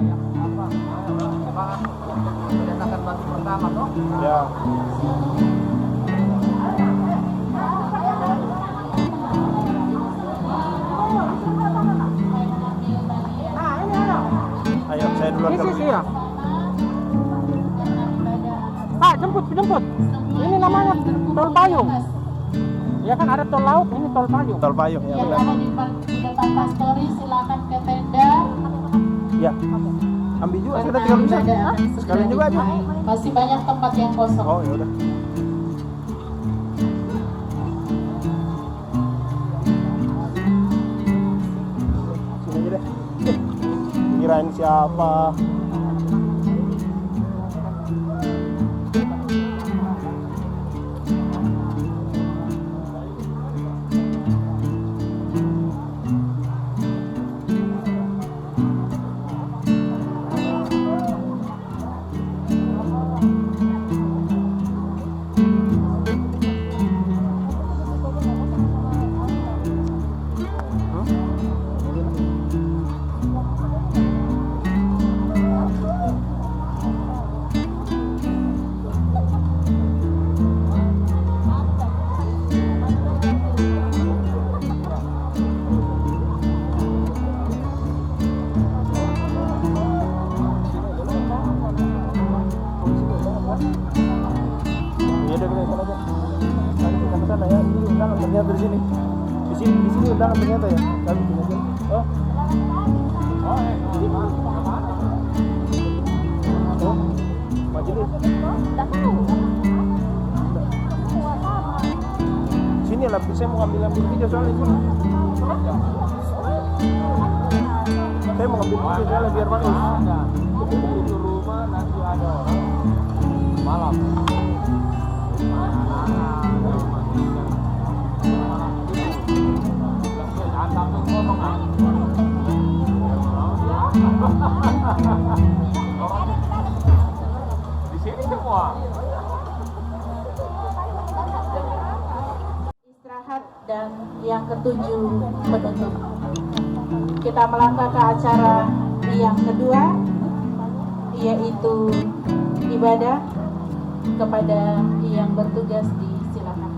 yang apa? Semangat mendatangkan batu pertama toh? Ya. Ayo, saya duluan kalau Isi ya. Pak, jemput. Ini namanya tol payung. Ya kan ada tol laut, ini tol payung. Tol payung ya. Yang ada di depan Pastori, silakan ke tenda. Ya. Ambil juga kita tinggal bisa. Sekalian juga aja. Masih banyak tempat yang kosong. Oh, ya udah. Sini aja deh. Kirain siapa? Ternyata di sini. Di sini undangan ternyata ya. Kami ternyata. Oh. Oh. Majelis. Sini lah, saya mau ambil video soalnya sini. Saya mau ambil video soalnya biar bagus. Di rumah nanti ada orang malam. Di sini semua. Istirahat dan yang ketujuh penutup. Kita melangkah ke acara yang kedua, yaitu ibadah kepada yang bertugas di silakan.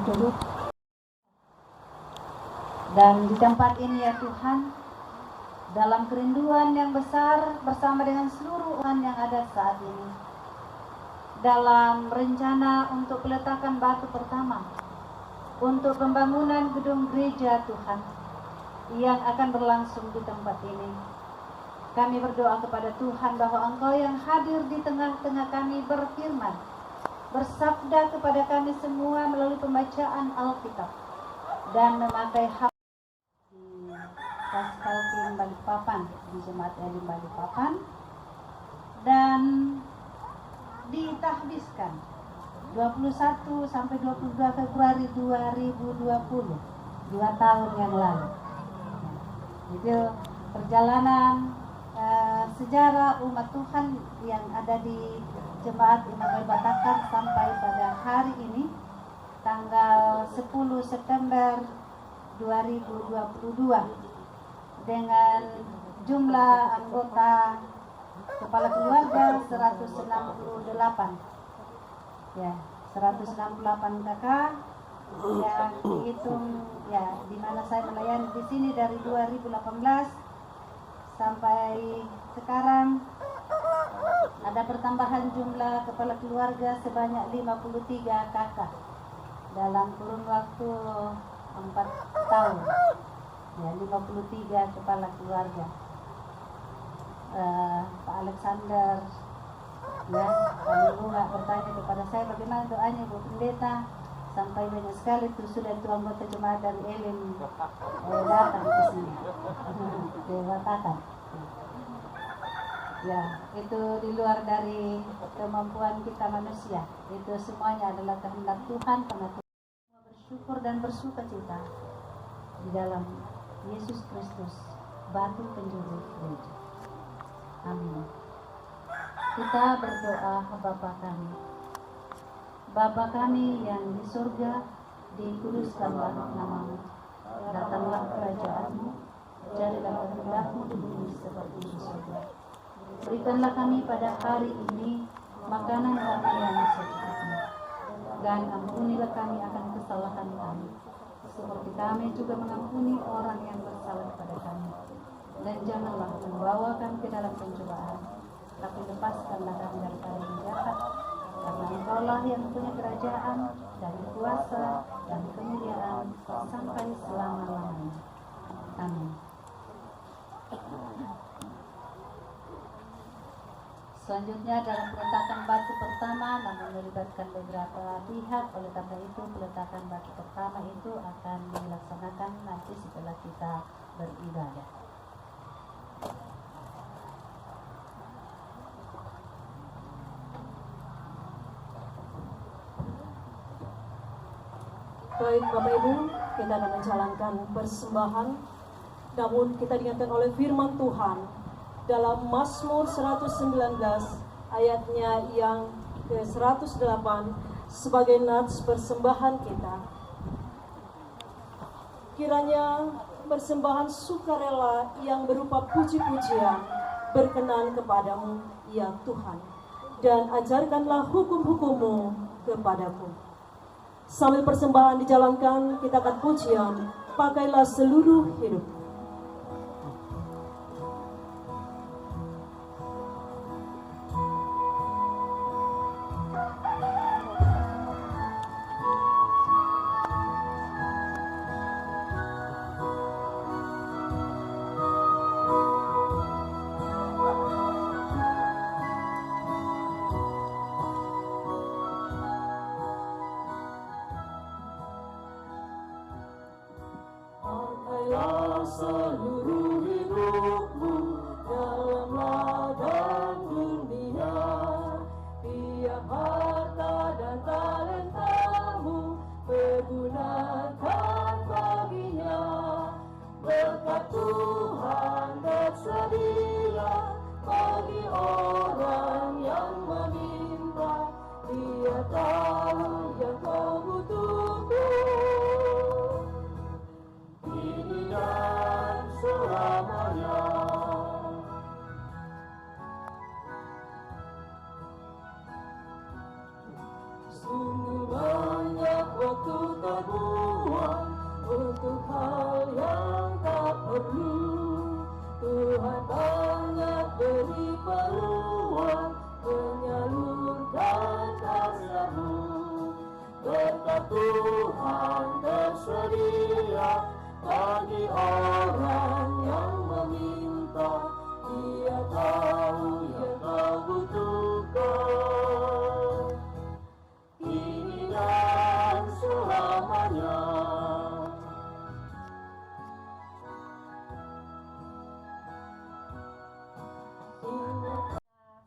hidup. Dan di tempat ini ya Tuhan, dalam kerinduan yang besar bersama dengan seluruh orang yang ada saat ini, dalam rencana untuk peletakan batu pertama untuk pembangunan gedung gereja Tuhan yang akan berlangsung di tempat ini, kami berdoa kepada Tuhan bahwa Engkau yang hadir di tengah-tengah kami berfirman, bersabda kepada kami semua melalui pembacaan Alkitab dan memakai hak di Paskalkin Balikpapan, di Jemaat Elim Balikpapan, dan ditahbiskan 21 sampai 22 Februari 2020, 2 tahun yang lalu. Itu perjalanan sejarah umat Tuhan yang ada di Jemaat Immanuel Batakar sampai pada hari ini, tanggal 10 September 2022, dengan jumlah anggota kepala keluarga 168. Ya, 168 kakak yang dihitung ya, di mana saya melayani di sini dari 2018 sampai sekarang. Ada pertambahan jumlah kepala keluarga sebanyak 53 kakak dalam kurun waktu 4 tahun. Ya, 53 kepala keluarga. Pak Alexander, ya, kalau nggak bertanya kepada saya bagaimana doanya Bu Pendeta, sampai banyak sekali sudah itu anggota jemaat dari Elim datang ke sini, ke Batakar. Ya, itu di luar dari kemampuan kita manusia. Itu semuanya adalah kehendak Tuhan, karena Tuhan bersyukur dan bersuka cita di dalam Yesus Kristus, batu penjuru gereja. Amin. Kita berdoa, Bapa kami. Bapa kami yang di surga, dikuduskanlah namamu. Datanglah kerajaanmu, jadilah kehendakmu di bumi seperti di surga. Berikanlah kami pada hari ini makanan kami yang secukupnya, dan ampunilah kami akan kesalahan kami, seperti kami juga mengampuni orang yang bersalah kepada kami. Dan janganlah membawa kami ke dalam pencobaan, tapi lepaskanlah kami daripada yang jahat, karena Engkaulah yang punya kerajaan dan kuasa dan kemuliaan sampai selama-lamanya. Amin. Selanjutnya dalam peletakan batu pertama, namun melibatkan beberapa pihak. Oleh karena itu peletakan batu pertama itu akan dilaksanakan nanti setelah kita beribadah. Baik Bapak Ibu, kita akan menjalankan persembahan. Namun kita diingatkan oleh firman Tuhan dalam Mazmur 119 ayatnya yang ke-108 sebagai nats persembahan kita. Kiranya persembahan sukarela yang berupa puji-pujian berkenan kepadamu, ya Tuhan, dan ajarkanlah hukum-hukum-Mu kepadaku. Sambil persembahan dijalankan, kita akan pujian, pakailah seluruh hidup. Seluruh hidupmu dalam ladang dunia, biar harta dan talentamu pergunakan baginya. Berkat Tuhan tersedia bagi orang yang meminta. Dia tahu yang kau butuhkan kini dan selamanya. Sungguh banyak waktu orang yang meminta, Dia tahu yang kau butuhkan. Kini dan selamanya.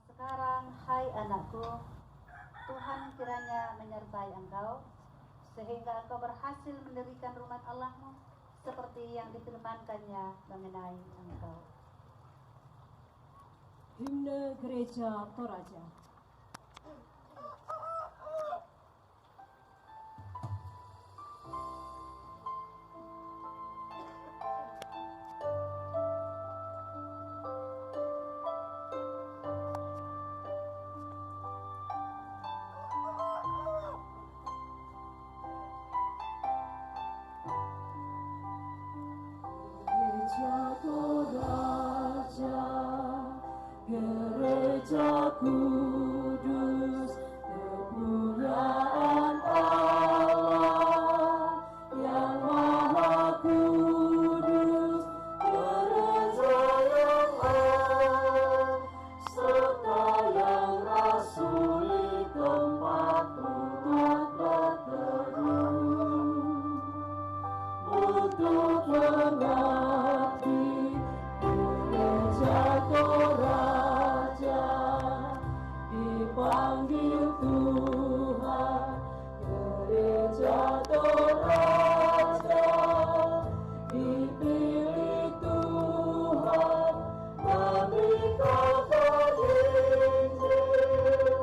Sekarang, hai anakku, Tuhan kiranya menyertai engkau, sehingga engkau berhasil mendirikan rumah Allahmu, seperti yang difirmankannya mengenai engkau. Himne Gereja Toraja. Gereja Toraja, Gereja Kudus, kepunyaan Allah yang Maha Kudus, Gereja yang am, serta yang rasuli, tempat untuk berteduh, untuk mengabdi. Gereja Toraja dipanggil Tuhan, Gereja Toraja dipilih Tuhan, memberitakan Injil,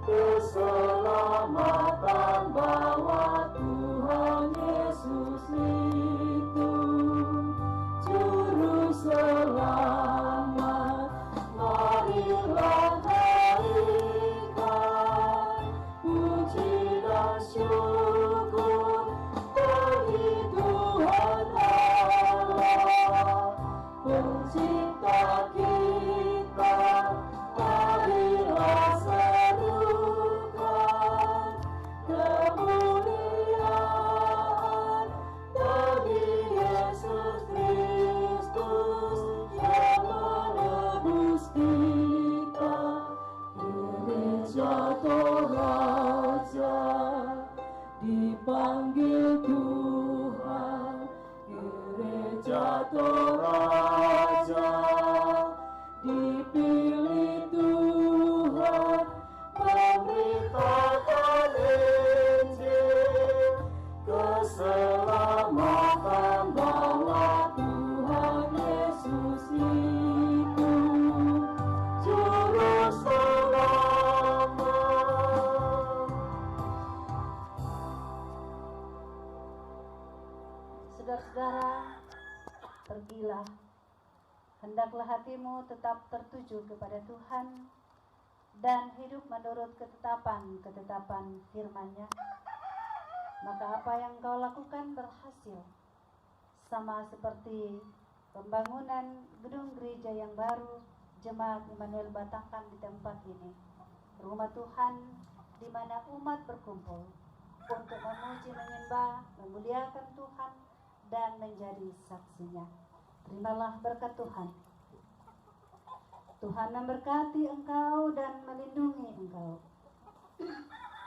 keselamatan bahwa Tuhan Yesus itu Juru Selamat. Marilah naikkan puji dan syukur bagi Tuhan Allah, Pencipta kita. Marilah serukan kemuliaan bagi Yesus Kristus yang menebus kita. Gereja Toraja dipanggil Tuhan, Gereja Toraja dipilih Tuhan, memberitakan Injil, keselamatan bahwa Tuhan Yesus itu Juru Selamat. Saudara-saudara, pergilah, hendaklah hatimu tetap tertuju kepada Tuhan dan hidup menurut ketetapan firman-Nya. Maka apa yang kau lakukan berhasil, sama seperti pembangunan gedung gereja yang baru Jemaat Immanuel Batakkan di tempat ini, rumah Tuhan di mana umat berkumpul untuk memuji, menyembah, memuliakan Tuhan dan menjadi saksinya. Terimalah berkat Tuhan. Tuhan memberkati engkau dan melindungi engkau.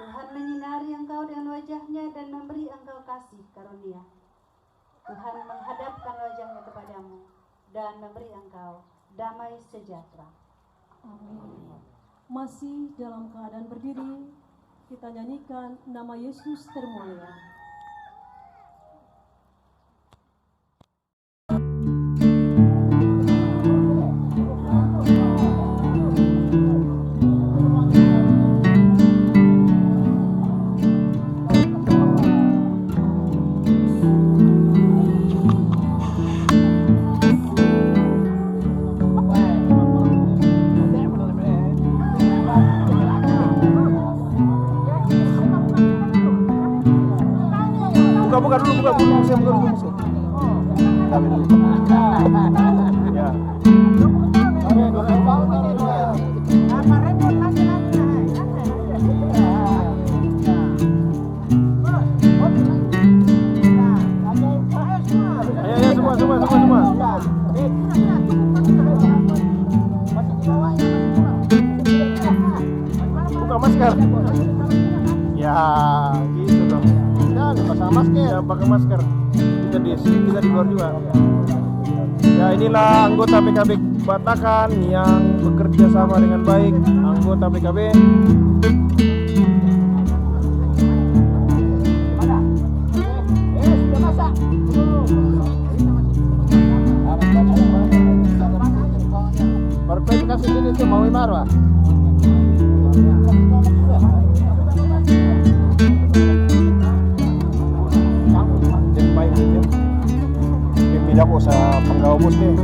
Tuhan menyinari engkau dengan wajah-Nya dan memberi engkau kasih karunia. Tuhan menghadapkan wajah-Nya kepadamu dan memberi engkau damai sejahtera. Amin. Masih dalam keadaan berdiri, kita nyanyikan nama Yesus termulia. Buka dulu musuh. Tapi dulu. Ya. Ayo semua. masker. Ya, gitu dong. Jangan pasang masker. Ya, pakai masker. Kita di luar juga. Ya, inilah anggota PKB Batakan yang bekerja sama dengan baik. Anggota PKB. Verifikasi sini tuh mau marwah. Baik gitu. Pindah kok sa penggawa bos deh.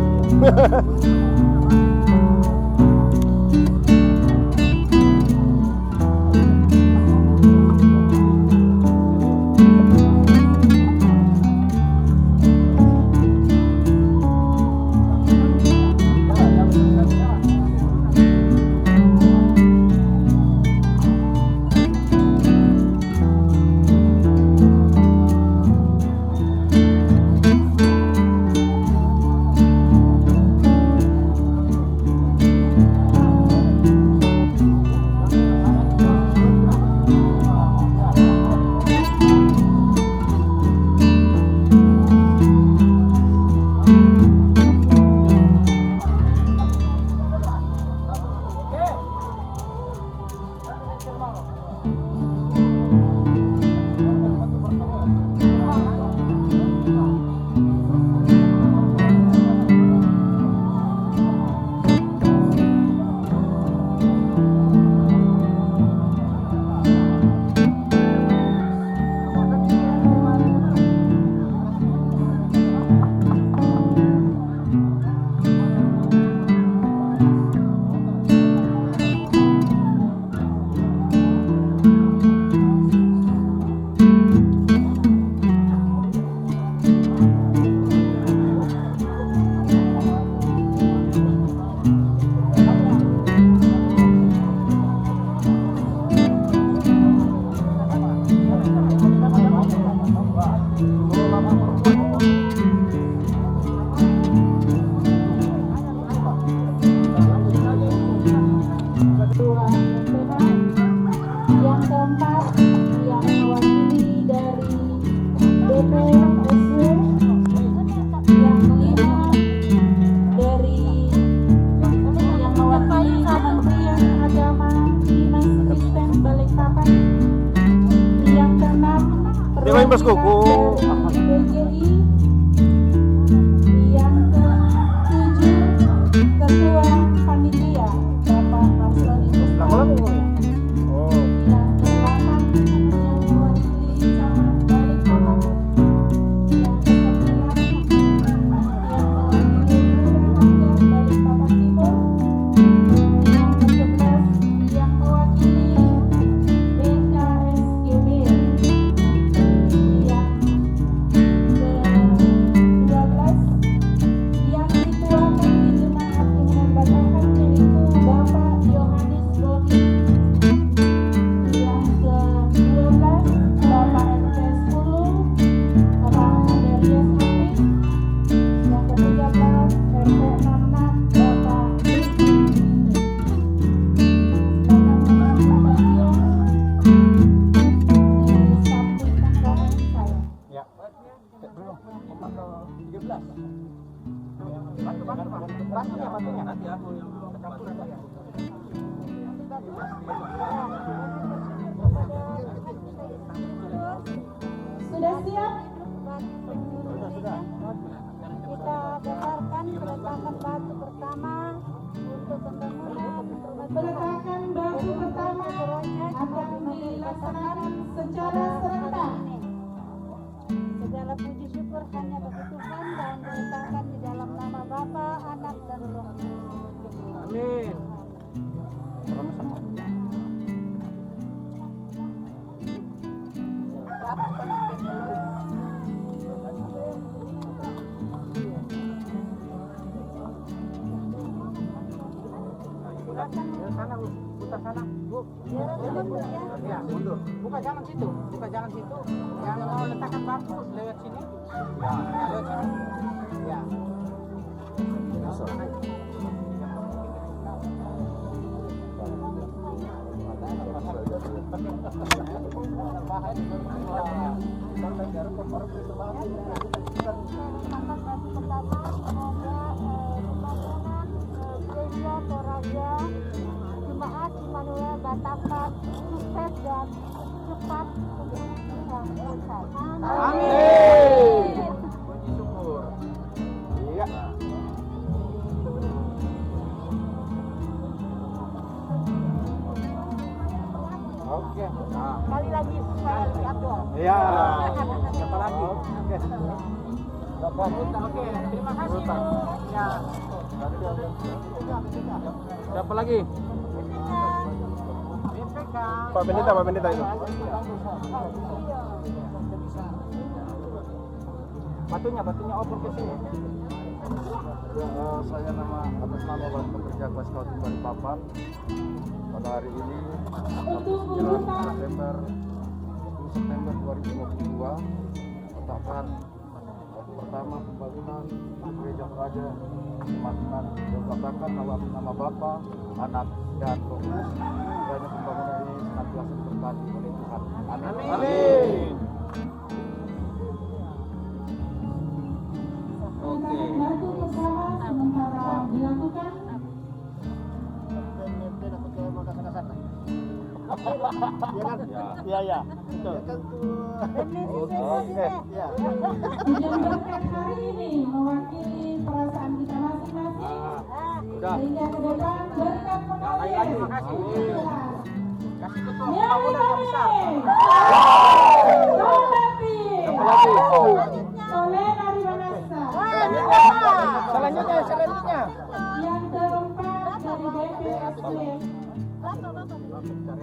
Mas Koko. PGI yang ke-7 Ketua Panitia Bapak Raslani Kusnadi. Oh. Yang ke-8 yang mewakili Camat Balikpapan. Yang ke-9 yang mewakili Kelurahan Balikpapan Timur. Yang ke-11 yang mewakili BKSGB. Sudah siap? Sudah. Kita besarkan peletakan batu pertama untuk pembangunan Peletakan batu pertama akan dilaksanakan secara serentak. segala puji syukur hanya bagi Tuhan dan diletakkan di dalam nama Bapa, Anak dan Roh Kudus. Amin. Sana Bu, putar sana Bu. Ya, mundur. Buka jalan situ, Yang mau letakkan batu lewat sini. Ya, lewat sini. Ya. Selamat bagi pertama, semoga pembangunan gereja Toraja Jemaat Immanuel Batakkan sukses dan cepat untuk bisa selesai. Amin. Puji syukur. Iya. Oke. Nah. Sekali lagi saya lihat doang. Iya. Siapa lagi? Oke. Oke, terima kasih. Ya. Siapa lagi? BPK. Pak Pendeta itu. Batunya oper ke sini. Saya atas nama Bapak Pekerja Kelas Kabupaten Balikpapan pada hari ini 10 September 2022 letakkan pertama pembangunan gereja Toraja Jemaat yang letakkan nama Bapa, Anak dan Roh Kudus. Kiranya pembangunan ini senantiasa diberkati oleh Tuhan. Amin. Amin. Batu bersama sementara dilakukan. Iya. Betul. Oke. Ya. Hujan berkat hari ini mewakili perasaan kita masing-masing. Sehingga ke depan berkat pengalian. Terima kasih. Kasih ketua Ya, pembangunan yang besar. Soleh dari Manasa. Selanjutnya. Yang keempat dari BPSP.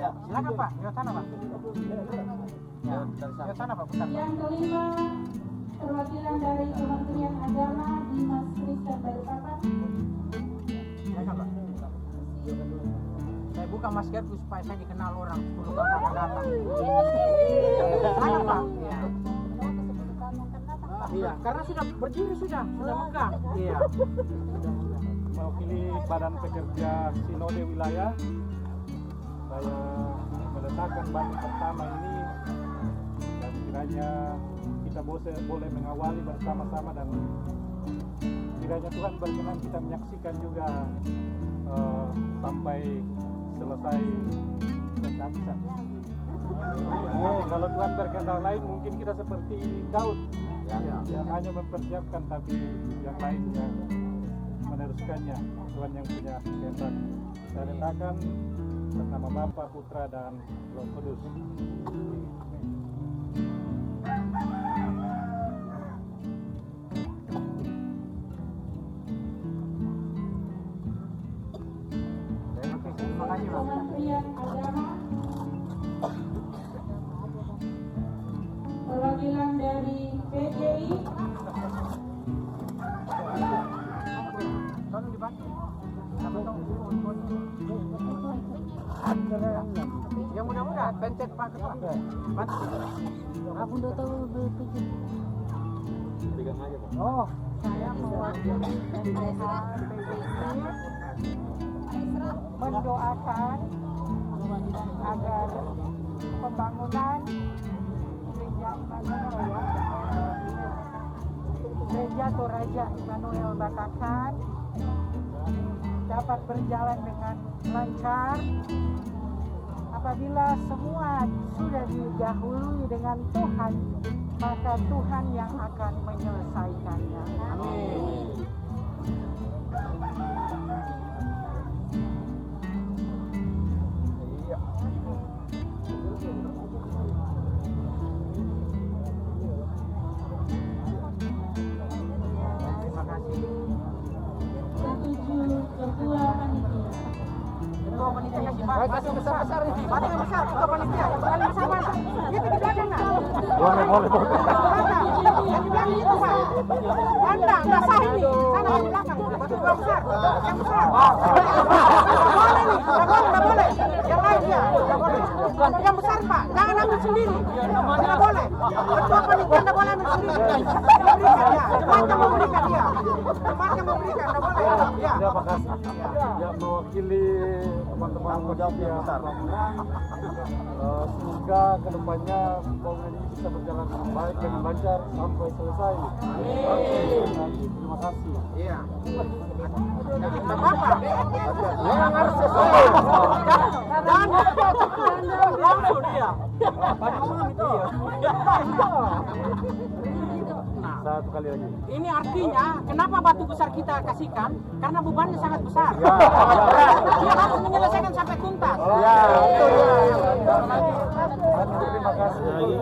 Silakan Pak, lewat sana Pak. Ya, lewat sana Pak, bentar. Yang kelima perwakilan dari Kementerian Agama Dinas Kristen Balikpapan. Silakan Pak. Saya buka maskerku supaya saya dikenal orang 10 tahun akan datang. Silakan Pak. Iya. Iya, karena sudah berdiri sudah megang. Iya. Mewakili Badan Pekerja Sinode Wilayah, saya meletakkan batu pertama ini dan kiranya kita boleh mengawali bersama-sama dan kiranya Tuhan berkenan kita menyaksikan juga sampai selesai penghabisan. Kalau Tuhan berkenan lain mungkin kita seperti Daud yang hanya mempersiapkan tapi yang lain yang meneruskannya. Tuhan yang punya kehendak. Saya letakkan bersama Bapa, Putra dan Roh Kudus. Terima kasih Pak. Kementerian Agama. Perwakilan dari PJI. Tolong dibantu. Yang mudah-mudah pencet Pak Ketua. Bantu. Aku udah tahu BPJI. Oh, Saya mewakili mendoakan agar pembangunan gereja Immanuel Gereja Toraja Immanuel Batakkan dapat berjalan dengan lancar. Apabila semua sudah didahului dengan Tuhan, maka Tuhan yang akan menyelesaikannya. amin. Terima kasih. Ketua panitia. Ketua panitia kasih Pak. Batu besar ini. Batu yang besar. Ketua panitia. Paling besar Pak. Itu di belakang nak. Boleh. Yang di belakang itu Pak. Anda sah ini. Sana di belakang. Batu yang besar. Yang besar. Nggak boleh. Yang lain ya. Nggak boleh. Yang besar Pak. Jangan ambil sendiri. Nggak boleh. Ketua panitia nggak boleh ambil sendiri. Memberikan ya. Jemaat yang memberikan dia. Jemaat yang memberikan nggak boleh. Ya. Terima kasih. yang mewakili teman-teman yang besar. Semoga kedepannya pembangunan ini bisa berjalan dengan baik dan lancar sampai selesai. Terima kasih. Iya. Nggak apa-apa. Yang harus sesuai. Jangan langsung dia. Padahal itu. Satu kali lagi. Ini artinya kenapa batu besar kita kasihkan? Karena bebannya sangat besar. Dia harus menyelesaikan sampai tuntas. Terima kasih.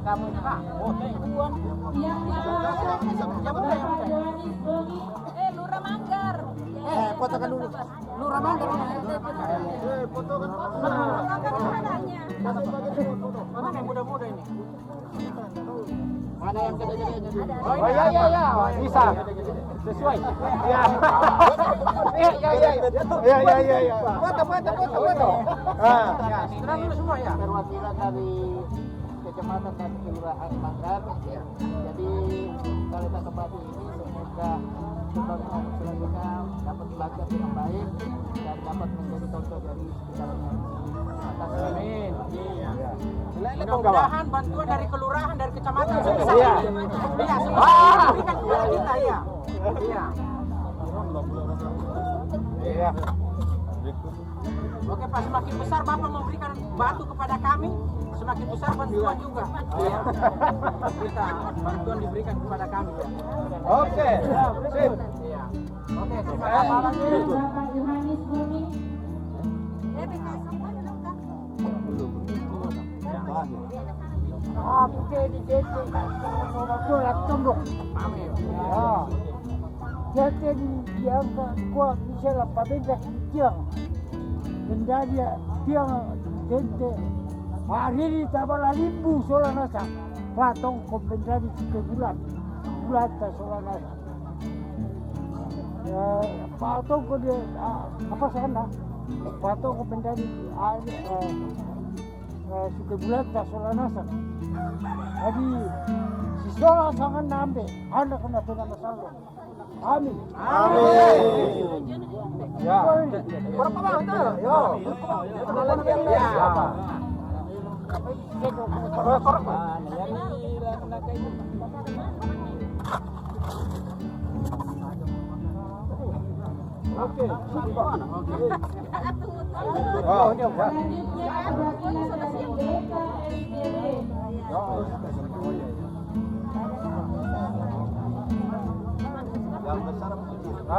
Kamu Pak. Oh, tuan. Yang Bapak Yohanis Bogi. Lurah Manggar. Fotokan dulu. Lurah Manggar. Fotokan. Mana yang muda-muda ini? Mana yang gede-gedenya dulu? Oh iya, bisa. Sesuai. Iya. Iya. Foto. Tenang dulu semua ya. Perwakilan dari kecamatan dan kelurahan Manggar. Jadi kualitas tempat ini semoga pembangunan selanjutnya dapat dilakukan dengan baik dan dapat menjadi contoh dari sekitarnya. Amin. Mudah-mudahan bantuan dari kelurahan, dari kecamatan sebisa. Iya, semua diberikan kepada kita ya. Iya. Oke Pak, semakin besar Bapak memberikan batu kepada kami, semakin besar bantuan juga. Iya. Kita bantuan diberikan kepada kami. Oke. Sip. Iya. Oke, terima kasih. Bapak Yohanis Bogi. Amin. Jadi yang kuat misalnya pada tiang benda dia tiang gente hari ini tabala limbu soal nasa patong benda di bulan tak soal nasa patong ko dia apa sana patong ko benda di suka bulan tak soal nasa jadi si soal sangat nambe anda kena pernah masalah. Amin. Ya. Berapa bang itu? Yo. Oke. Selanjutnya perwakilan dari BKSDB.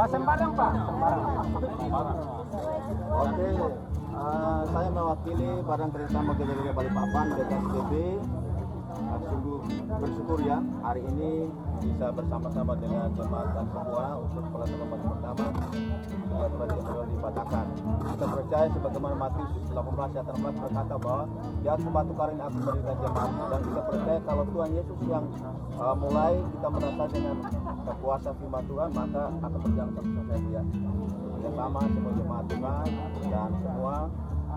Sembarang Pak. Oke, saya mewakili Badan Kerjasama Gereja Balikpapan BKSDB. Sungguh bersyukur ya hari ini bisa bersama-sama dengan jemaat dan semua untuk pelaksanaan batu pertama juga dibatakan. Kita percaya sebagaimana Matius 18 ayat 16 berkata bahwa di atas batu karang aku mendirikan jemaat, dan kita percaya kalau Tuhan Yesus yang mulai kita merasa dengan kekuasaan firman Tuhan, maka akan berjalan sampai dia. Bersama semua jemaat Tuhan dan semua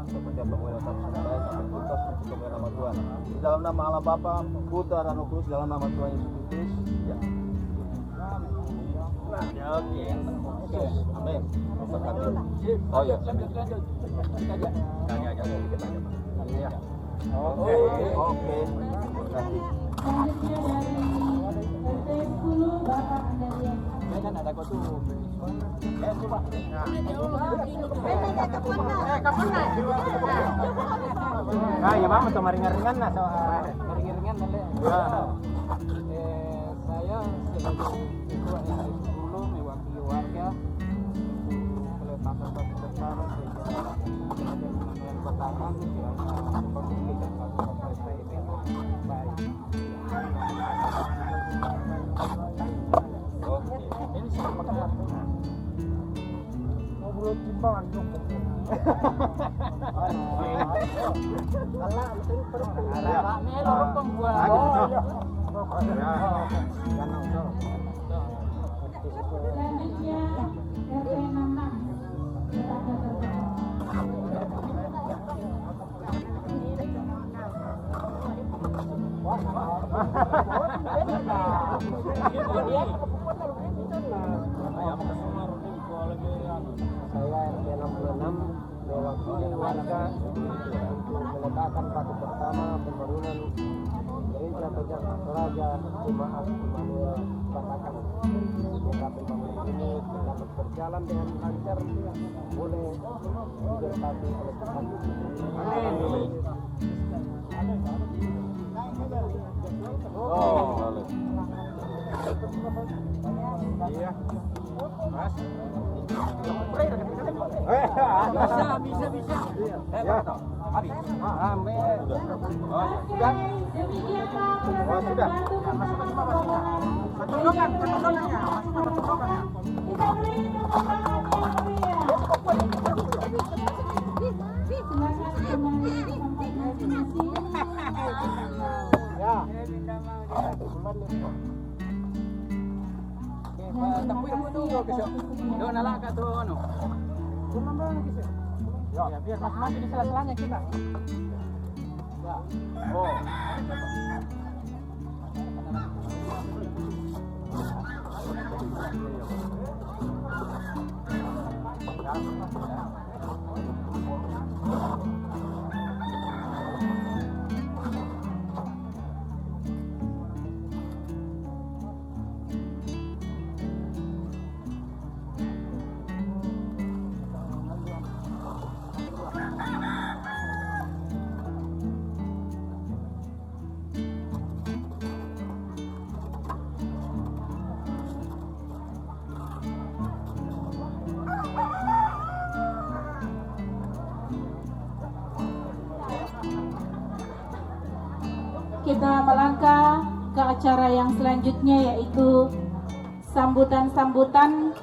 seperti pembangunan sampai tuntas untuk kemuliaan nama Tuhan. Di dalam nama Allah Bapa, Putra dan Roh Kudus, dalam nama Tuhan Yesus Kristus. Ya. Oke. Amin. Oh ya. Tanya aja sedikit aja, Pak. Iya. Oke. Terima kasih. Selanjutnya dari RT 10 Bapak Andarian. Kan ada kau tuh. Coba. Kapan naik? Ya Bang, untuk ringan-ringan lah Ringan-ringan boleh. Saya sebagai ketua RT 10 mewakili warga peletakan batu besar dengan batangan pemilikan batu besar ini baik. Ini sama kan? Ngobrol timbangan dong. Selanjutnya RT 66 Tetangga Terdekat. Wah, Saya RT 66 mewakili warga untuk meletakkan batu pertama pembangunan Gereja Toraja Jemaat Immanuel Batakan. Semoga pembangunan ini dapat berjalan dengan lancar, boleh diberkati oleh Tuhan. Amin. Iya. Mas. Bisa. Ya. Amin. Sudah. Demikianlah Oh, sudah. Keturunan-keturunannya. kita beri tepuk tangan yang meriah. Silakan kembali ke tempat masing-masing. Ya. Tapi aku tunggu besok. Doon na lang ka to ano. Kumambang lagi sih. Ya, biar masing-masing di sela-selanya kita. Ya. Oh. Kita melangkah ke acara yang selanjutnya, yaitu sambutan-sambutan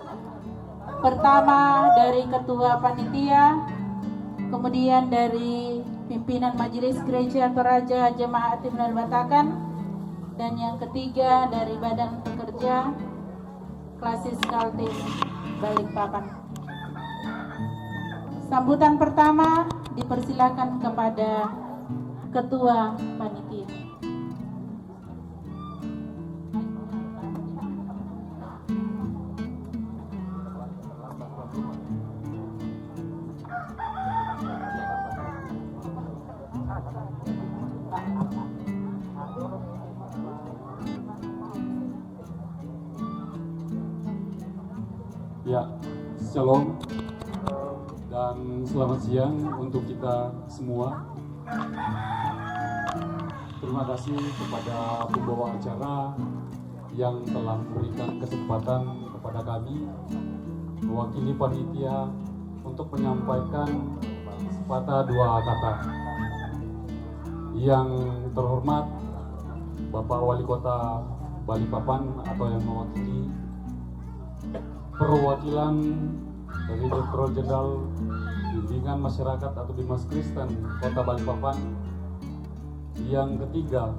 pertama dari ketua panitia, kemudian dari pimpinan Majelis Gereja Toraja Jemaat Immanuel Batakan, dan yang ketiga dari Badan Pekerja Klasis Kaltim Balikpapan. Sambutan pertama dipersilakan kepada ketua panitia. Ya, shalom dan selamat siang untuk kita semua. Terima kasih kepada pembawa acara yang telah memberikan kesempatan kepada kami mewakili panitia untuk menyampaikan sepatah dua kata. Yang terhormat Bapak Wali Kota Balikpapan atau yang mewakili perwakilan dari Direktur Jenderal Bimbingan Masyarakat atau Bimas Kristen Kota Balikpapan. Yang ketiga,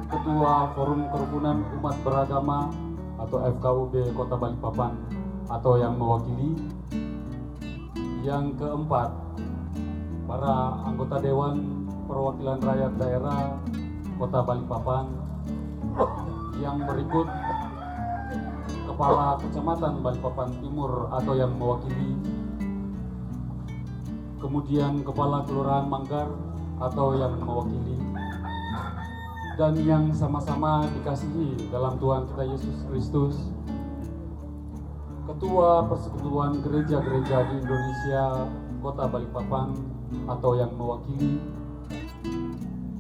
Ketua Forum Kerukunan Umat Beragama atau FKUB Kota Balikpapan atau yang mewakili. Yang keempat, para anggota Dewan Perwakilan Rakyat Daerah Kota Balikpapan. Yang berikut, Kepala Kecamatan Balikpapan Timur atau yang mewakili. Kemudian Kepala Kelurahan Manggar atau yang mewakili. Dan yang sama-sama dikasihi dalam Tuhan kita Yesus Kristus, Ketua Persekutuan Gereja-Gereja di Indonesia Kota Balikpapan atau yang mewakili,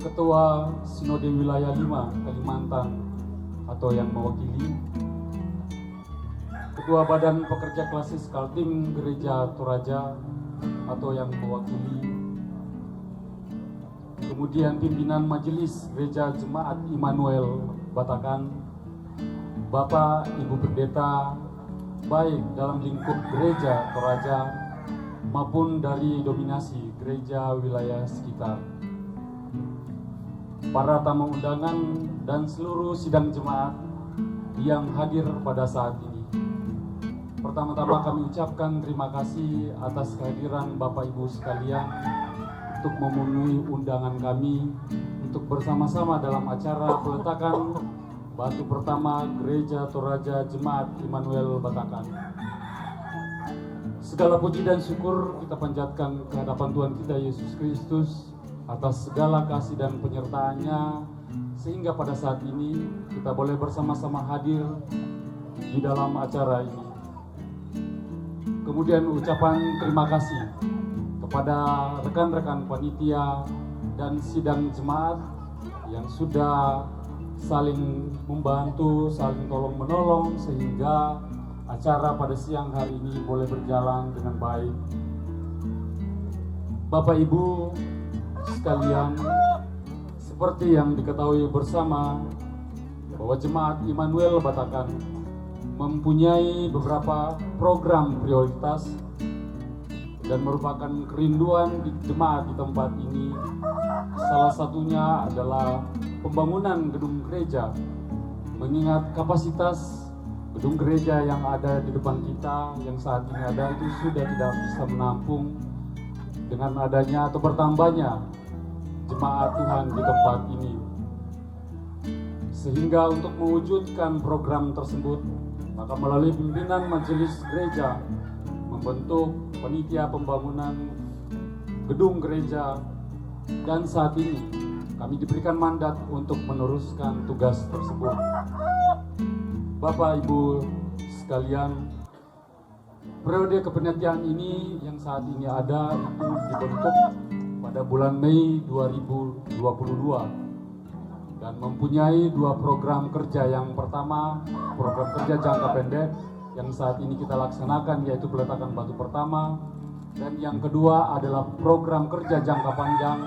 Ketua Sinode Wilayah 5 Kalimantan atau yang mewakili, Ketua Badan Pekerja Klasis Kaltim Gereja Toraja atau yang mewakili, kemudian pimpinan Majelis Gereja Jemaat Immanuel Batakan, Bapak Ibu Pendeta, baik dalam lingkup Gereja Toraja maupun dari dominasi gereja wilayah sekitar, para tamu undangan dan seluruh sidang jemaat yang hadir pada saat ini. Pertama-tama kami ucapkan terima kasih atas kehadiran Bapak Ibu sekalian untuk memenuhi undangan kami untuk bersama-sama dalam acara peletakan batu pertama Gereja Toraja Jemaat Immanuel Batakan. Segala puji dan syukur kita panjatkan ke hadapan Tuhan kita Yesus Kristus atas segala kasih dan penyertaan-Nya, sehingga pada saat ini kita boleh bersama-sama hadir di dalam acara ini. Kemudian ucapan terima kasih kepada rekan-rekan panitia dan sidang jemaat yang sudah saling membantu, saling tolong-menolong sehingga acara pada siang hari ini boleh berjalan dengan baik. Bapak Ibu sekalian, seperti yang diketahui bersama bahwa Jemaat Immanuel Batakan mempunyai beberapa program prioritas dan merupakan kerinduan di jemaat di tempat ini. Salah satunya adalah pembangunan gedung gereja, mengingat kapasitas gedung gereja yang ada di depan kita yang saat ini ada itu sudah tidak bisa menampung dengan adanya atau bertambahnya jemaat Tuhan di tempat ini. Sehingga untuk mewujudkan program tersebut, maka melalui pimpinan majelis gereja membentuk panitia pembangunan gedung gereja, dan saat ini kami diberikan mandat untuk meneruskan tugas tersebut. Bapak Ibu sekalian, periode kepenantian ini yang saat ini ada itu dibentuk pada bulan Mei 2022 dan mempunyai dua program kerja. Yang pertama, program kerja jangka pendek yang saat ini kita laksanakan, yaitu peletakan batu pertama, dan yang kedua adalah program kerja jangka panjang,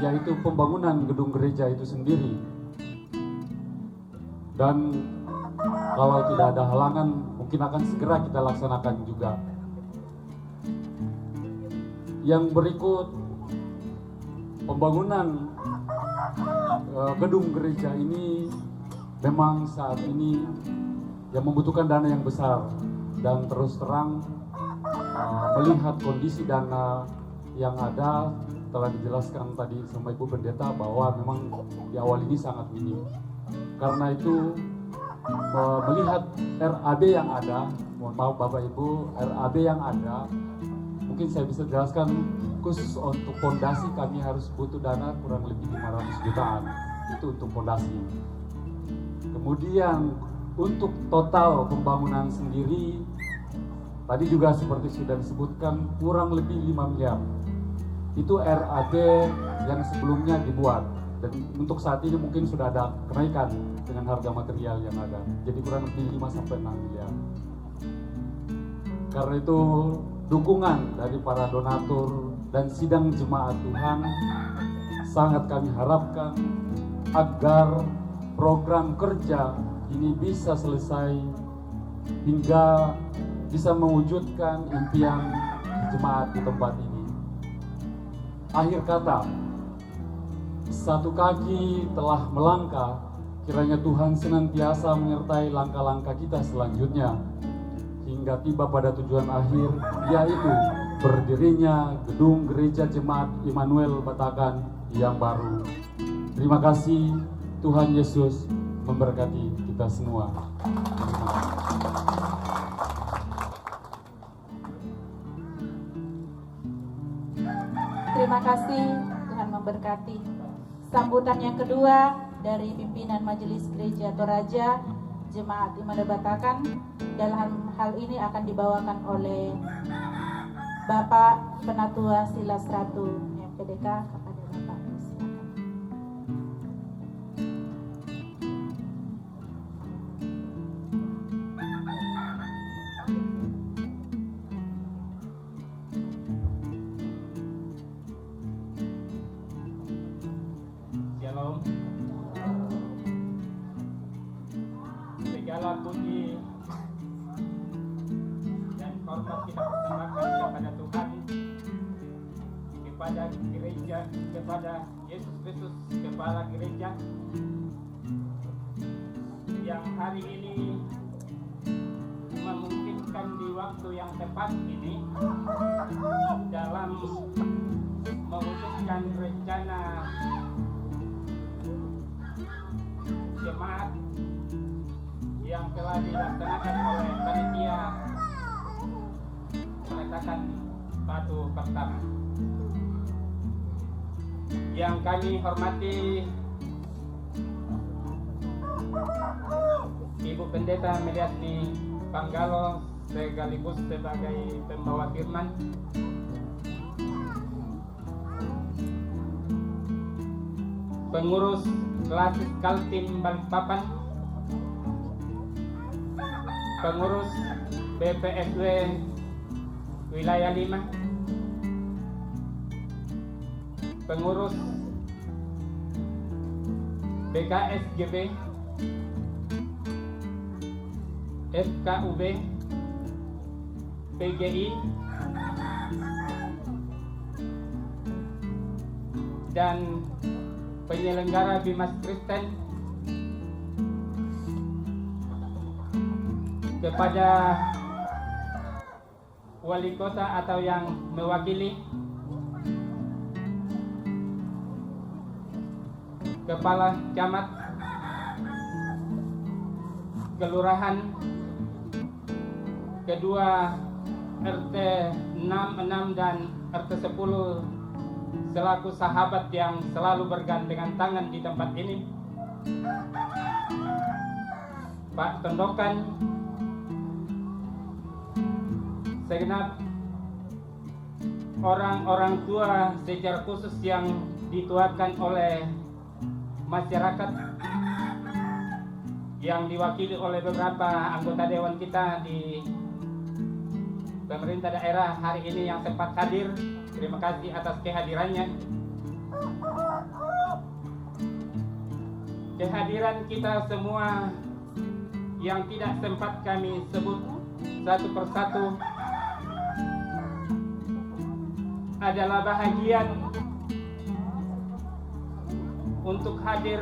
yaitu pembangunan gedung gereja itu sendiri. Dan kalau tidak ada halangan, mungkin akan segera kita laksanakan juga. Yang berikut, pembangunan gedung gereja ini memang saat ini yang membutuhkan dana yang besar, dan terus terang melihat kondisi dana yang ada telah dijelaskan tadi sama Ibu Pendeta bahwa memang di awal ini sangat minim. Karena itu melihat RAB yang ada, mohon maaf Bapak Ibu, RAB yang ada, mungkin saya bisa jelaskan khusus untuk fondasi kami harus butuh dana kurang lebih 500 jutaan, itu untuk fondasi. Kemudian untuk total pembangunan sendiri, tadi juga seperti sudah disebutkan kurang lebih 5 miliar. Itu RAB yang sebelumnya dibuat, dan untuk saat ini mungkin sudah ada kenaikan dengan harga material yang ada, jadi kurang lebih 5-6 miliar. Karena itu dukungan dari para donatur dan sidang jemaat Tuhan sangat kami harapkan agar program kerja ini bisa selesai hingga bisa mewujudkan impian jemaat di tempat ini. Akhir kata, satu kaki telah melangkah, kiranya Tuhan senantiasa menyertai langkah-langkah kita selanjutnya hingga tiba pada tujuan akhir, yaitu berdirinya gedung gereja Jemaat Immanuel Batakan yang baru. Terima kasih, Tuhan Yesus memberkati kita semua. Terima kasih, Tuhan memberkati. Sambutan yang kedua dari pimpinan Majelis Gereja Toraja Jemaat Immanuel Batakan, dalam hal ini akan dibawakan oleh Bapak Penatua Silas Ratu MPDK. Kepada Bapak, silakan. Shalom. Segala puji dan hormat kita persembahkan kepada Tuhan, kepada gereja, kepada Yesus Kristus, kepala gereja, yang hari ini memungkinkan di waktu yang tepat ini dalam mewujudkan rencana dilaksanakan oleh panitia meletakkan batu pertama. Yang kami hormati Ibu Pendeta Meliasni Panggalo sekaligus sebagai pembawa firman, pengurus Klasis Kaltim Balikpapan, pengurus BPSW Wilayah 5, pengurus BKSGB, FKUB, PGI, dan penyelenggara Bimas Kristen, kepada wali kota atau yang mewakili, kepala camat, kelurahan, kedua RT 66 dan RT 10 selaku sahabat yang selalu bergandengan tangan di tempat ini, Pak Tondokan, segenap orang-orang tua secara khusus yang dituakan oleh masyarakat yang diwakili oleh beberapa anggota dewan kita di pemerintah daerah hari ini yang sempat hadir. Terima kasih atas kehadirannya. Kehadiran kita semua yang tidak sempat kami sebut satu persatu adalah bahagian untuk hadir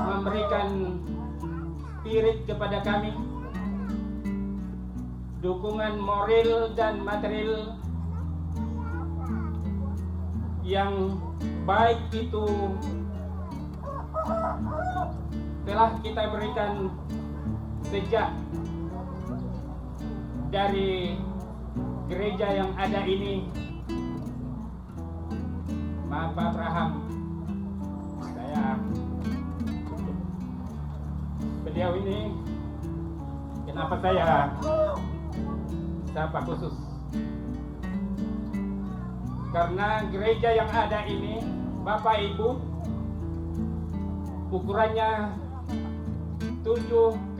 memberikan spirit kepada kami, dukungan moral dan material yang baik itu telah kita berikan sejak dari gereja yang ada ini. Maaf Pak Abraham, beliau ini kenapa saya sapa khusus? Karena gereja yang ada ini, Bapak Ibu, ukurannya 7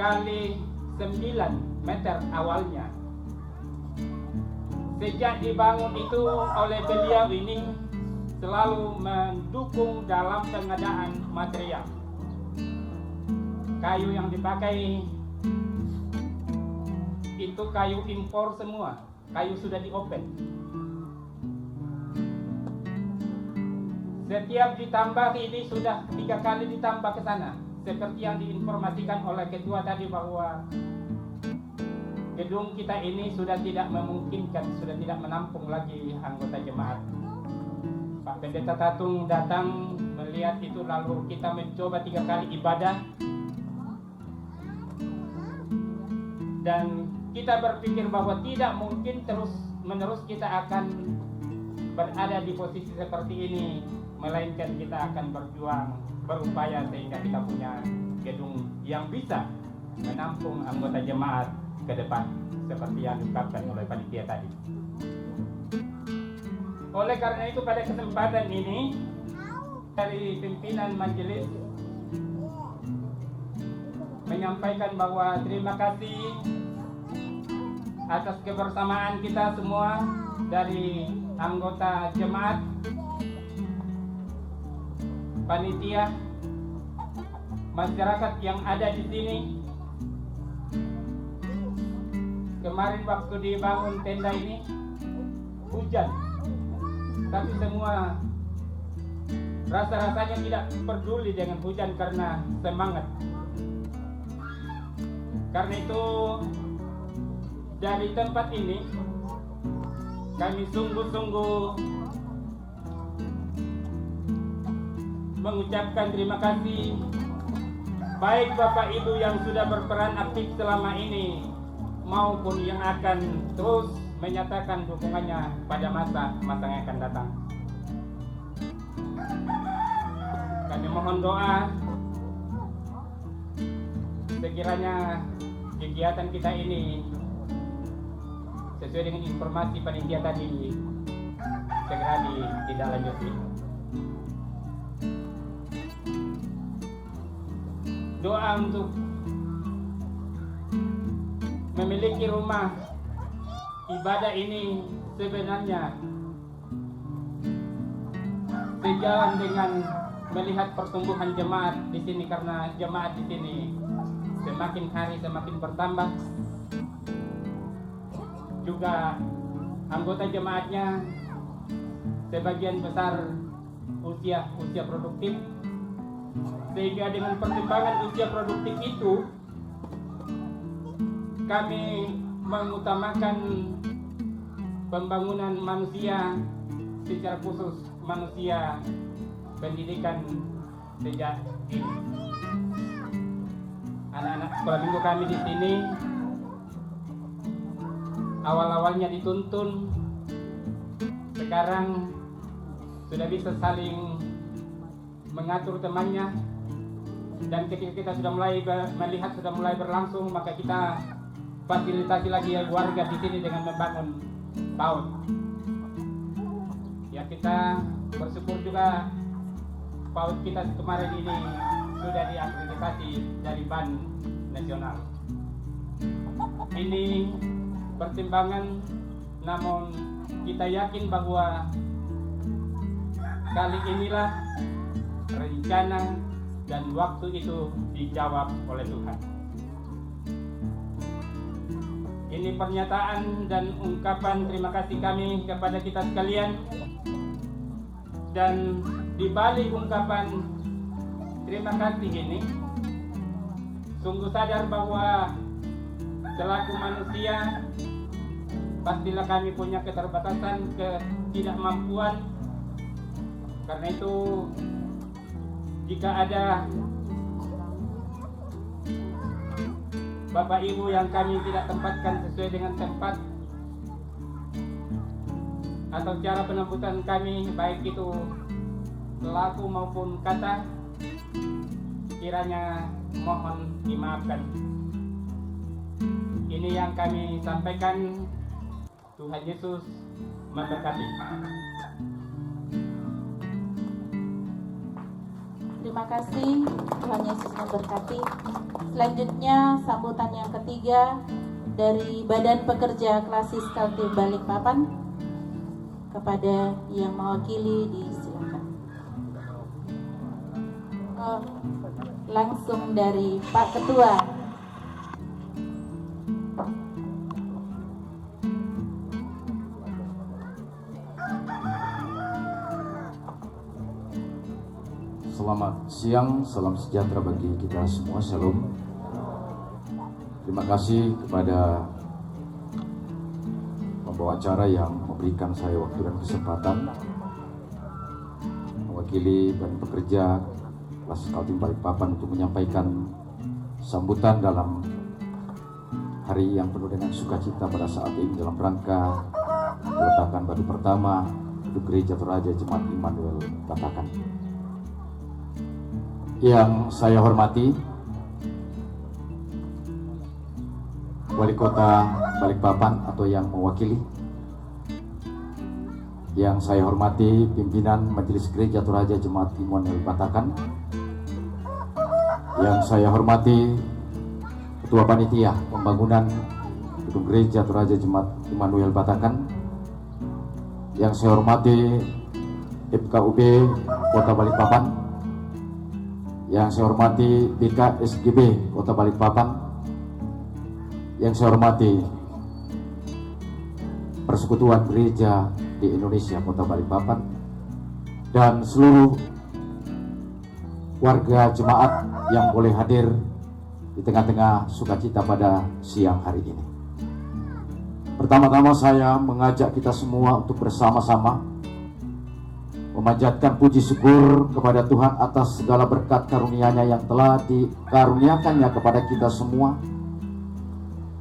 kali 9 meter awalnya. Sejak dibangun itu oleh beliau ini selalu mendukung dalam pengadaan material. Kayu yang dipakai itu kayu impor semua, kayu sudah diopen. Setiap ditambah ini sudah 3 kali ditambah ke sana. Seperti yang diinformasikan oleh ketua tadi bahwa gedung kita ini sudah tidak memungkinkan, sudah tidak menampung lagi anggota jemaat. Pak Pendeta Tatung datang melihat itu, lalu kita mencoba 3 kali ibadah. Dan kita berpikir bahwa tidak mungkin terus menerus kita akan berada di posisi seperti ini, melainkan kita akan berjuang, berupaya sehingga kita punya gedung yang bisa menampung anggota jemaat ke depan seperti yang diungkapkan oleh panitia tadi. Oleh karena itu pada kesempatan ini dari pimpinan majelis menyampaikan bahwa terima kasih atas kebersamaan kita semua dari anggota jemaat, panitia, masyarakat yang ada di sini. Kemarin waktu dibangun tenda ini hujan, tapi semua rasa-rasanya tidak peduli dengan hujan karena semangat. Karena itu dari tempat ini kami sungguh-sungguh mengucapkan terima kasih baik Bapak Ibu yang sudah berperan aktif selama ini maupun yang akan terus menyatakan dukungannya pada masa yang akan datang. Kami mohon doa sekiranya kegiatan kita ini sesuai dengan informasi panitia tadi segera ditindaklanjuti. Doa untuk memiliki rumah ibadah ini sebenarnya sejalan dengan melihat pertumbuhan jemaat di sini, karena jemaat di sini semakin hari semakin bertambah. Juga anggota jemaatnya sebagian besar usia produktif, sehingga dengan pertimbangan usia produktif itu kami mengutamakan pembangunan manusia, secara khusus manusia pendidikan sejak dini. Anak-anak sekolah minggu kami di sini awal-awalnya dituntun, sekarang sudah bisa saling mengatur temannya, dan ketika kita sudah mulai melihat sudah mulai berlangsung, maka kita fasilitasi lagi warga di sini dengan membangun PAUD. Ya, kita bersyukur juga PAUD kita kemarin ini sudah diakreditasi dari BAN nasional. Ini pertimbangan, namun kita yakin bahwa kali inilah rencana dan waktu itu dijawab oleh Tuhan. Ini pernyataan dan ungkapan terima kasih kami kepada kita sekalian, dan di balik ungkapan terima kasih ini sungguh sadar bahwa selaku manusia pastilah kami punya keterbatasan, ketidakmampuan. Karena itu jika ada Bapak Ibu yang kami tidak tempatkan sesuai dengan tempat atau cara penyambutan kami, baik itu laku maupun kata, kiranya mohon dimaafkan. Ini yang kami sampaikan. Tuhan Yesus memberkati. Terima kasih, Tuhan Yesus memberkati. Selanjutnya sambutan yang ketiga dari Badan Pekerja Klasis Kaltim Balikpapan. Kepada yang mewakili disilakan. Langsung dari Pak Ketua. Selamat siang, salam sejahtera bagi kita semua, shalom. Terima kasih kepada pembawa acara yang memberikan saya waktu dan kesempatan mewakili Badan Pekerja Klasis Kaltim Balikpapan untuk menyampaikan sambutan dalam hari yang penuh dengan sukacita pada saat ini dalam rangka peletakan batu pertama Gedung Gereja Toraja Jemaat Immanuel Batakan. Yang saya hormati Wali Kota Balikpapan atau yang mewakili, yang saya hormati pimpinan Majelis Gereja Toraja Jemaat Immanuel Batakan, yang saya hormati Ketua Panitia Pembangunan Gedung Gereja Toraja Jemaat Immanuel Batakan, yang saya hormati FKUB Kota Balikpapan, yang saya hormati BKSGB Kota Balikpapan, yang saya hormati Persekutuan Gereja di Indonesia Kota Balikpapan, dan seluruh warga jemaat yang boleh hadir di tengah-tengah sukacita pada siang hari ini. Pertama-tama saya mengajak kita semua untuk bersama-sama memanjatkan puji syukur kepada Tuhan atas segala berkat karunia-Nya yang telah dikaruniakannya kepada kita semua,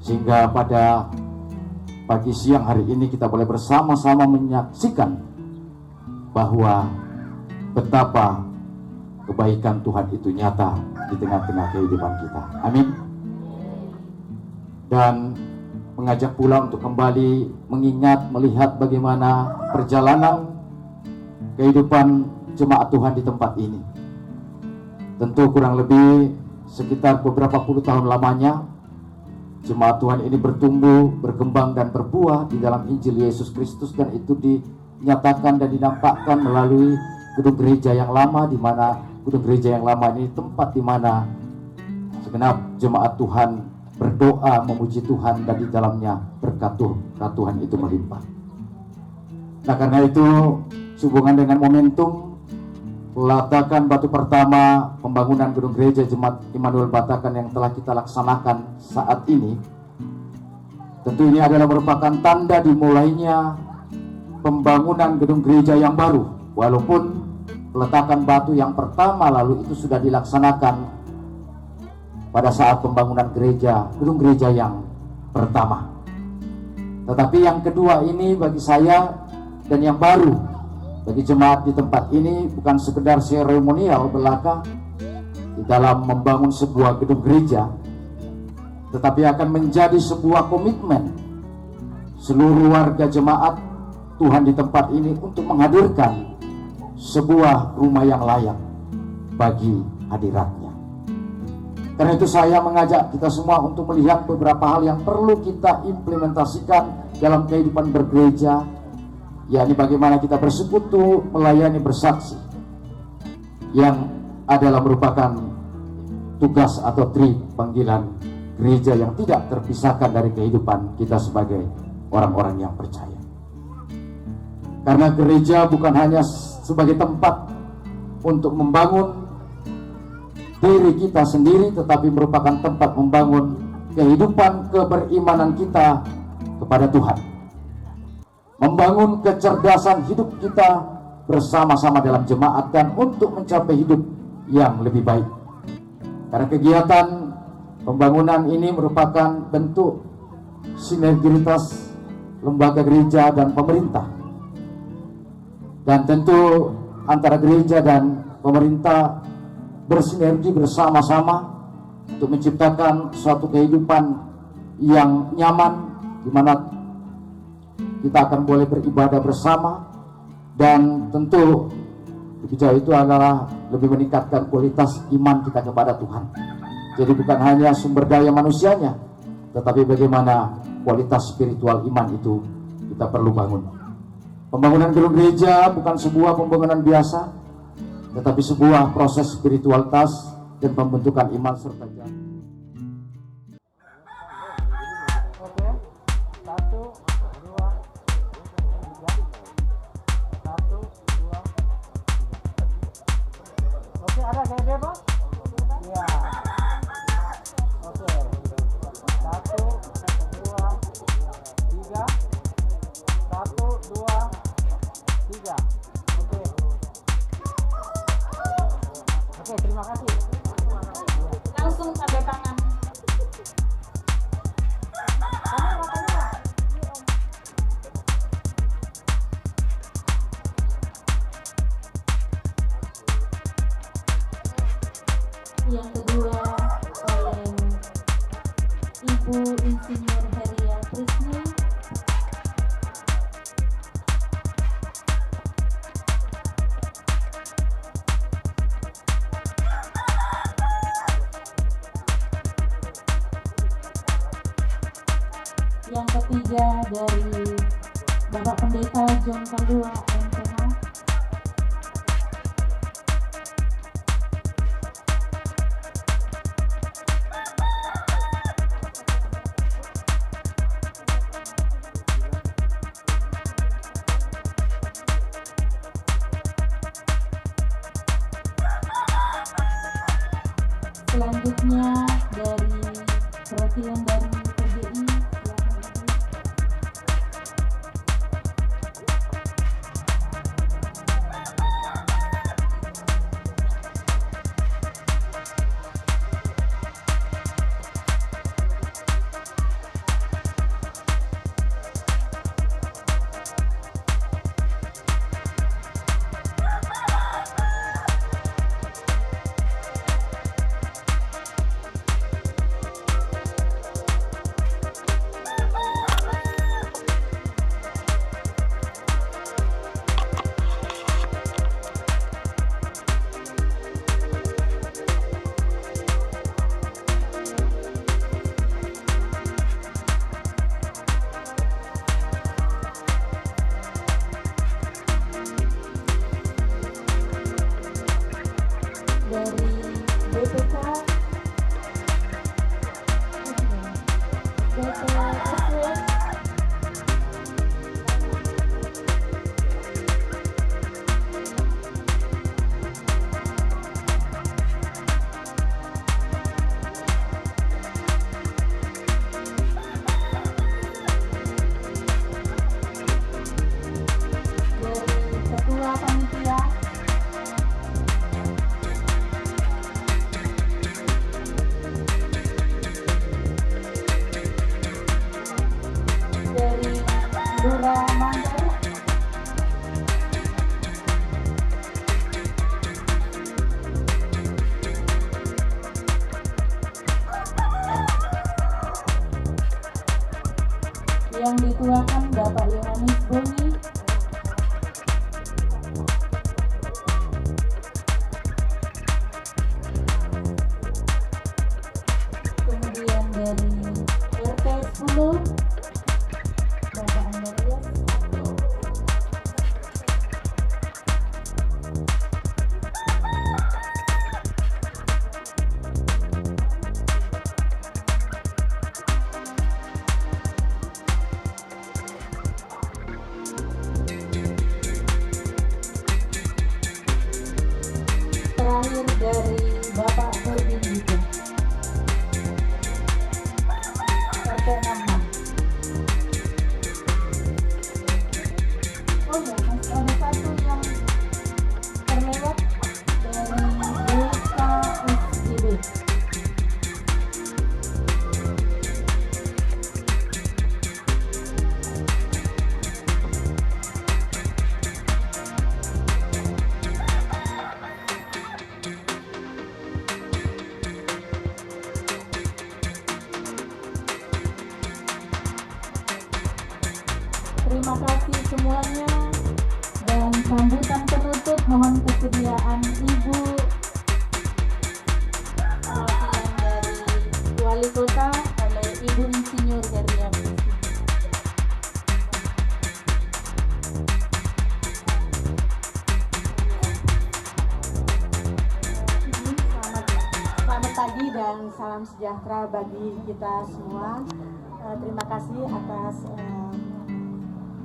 sehingga pada pagi siang hari ini kita boleh bersama-sama menyaksikan bahwa betapa kebaikan Tuhan itu nyata di tengah-tengah kehidupan kita. Amin. Dan mengajak pula untuk kembali mengingat, melihat bagaimana perjalanan kehidupan jemaat Tuhan di tempat ini. Tentu kurang lebih sekitar beberapa puluh tahun lamanya jemaat Tuhan ini bertumbuh, berkembang dan berbuah di dalam Injil Yesus Kristus, dan itu dinyatakan dan dinampakkan melalui gedung gereja yang lama, di mana gedung gereja yang lama ini tempat di mana segenap jemaat Tuhan berdoa memuji Tuhan, dan di dalamnya berkat Tuhan itu melimpah. Nah, karena itu sehubungan dengan momentum peletakan batu pertama pembangunan gedung gereja Jemaat Immanuel Batakan yang telah kita laksanakan saat ini, tentu ini adalah merupakan tanda dimulainya pembangunan gedung gereja yang baru. Walaupun peletakan batu yang pertama lalu itu sudah dilaksanakan pada saat pembangunan gedung gereja yang pertama, tetapi yang kedua ini bagi saya dan yang baru bagi jemaat di tempat ini bukan sekedar seremonial belaka di dalam membangun sebuah gedung gereja, tetapi akan menjadi sebuah komitmen seluruh warga jemaat Tuhan di tempat ini untuk menghadirkan sebuah rumah yang layak bagi hadiratnya. Karena itu saya mengajak kita semua untuk melihat beberapa hal yang perlu kita implementasikan dalam kehidupan bergereja, yakni bagaimana kita bersekutu, melayani, bersaksi, yang adalah merupakan tugas atau tri panggilan gereja yang tidak terpisahkan dari kehidupan kita sebagai orang-orang yang percaya. Karena gereja bukan hanya sebagai tempat untuk membangun diri kita sendiri, tetapi merupakan tempat membangun kehidupan keberimanan kita kepada Tuhan, membangun kecerdasan hidup kita bersama-sama dalam jemaat, dan untuk mencapai hidup yang lebih baik. Karena kegiatan pembangunan ini merupakan bentuk sinergitas lembaga gereja dan pemerintah, dan tentu antara gereja dan pemerintah bersinergi bersama-sama untuk menciptakan suatu kehidupan yang nyaman, di mana kita akan boleh beribadah bersama, dan tentu lebih jauh itu adalah lebih meningkatkan kualitas iman kita kepada Tuhan. Jadi bukan hanya sumber daya manusianya, tetapi bagaimana kualitas spiritual iman itu kita perlu bangun. Pembangunan gedung gereja bukan sebuah pembangunan biasa, tetapi sebuah proses spiritualitas dan pembentukan iman serta jalan. Oke, 1, 2, 3. 1, 2, 3. Oke, ada saya bebas? Ya. Oke. 1, 2, 3. 1, 2, 3. Oke, terima kasih. Langsung sampai tangan. Yang kedua oleh Ibu Insinyur Heria Trisni. Yang ketiga dari Bapak Pendeta John Kaldua MPH. Selanjutnya dari perwakilan dari PGI, silakan Ibu. Terima kasih semuanya. Dan sambutan penutup mohon kesediaan Ibu perwakilan dari Wali Kota oleh Ibu Insinyur Herlia. Selamat pagi dan salam sejahtera bagi kita semua. Terima kasih atas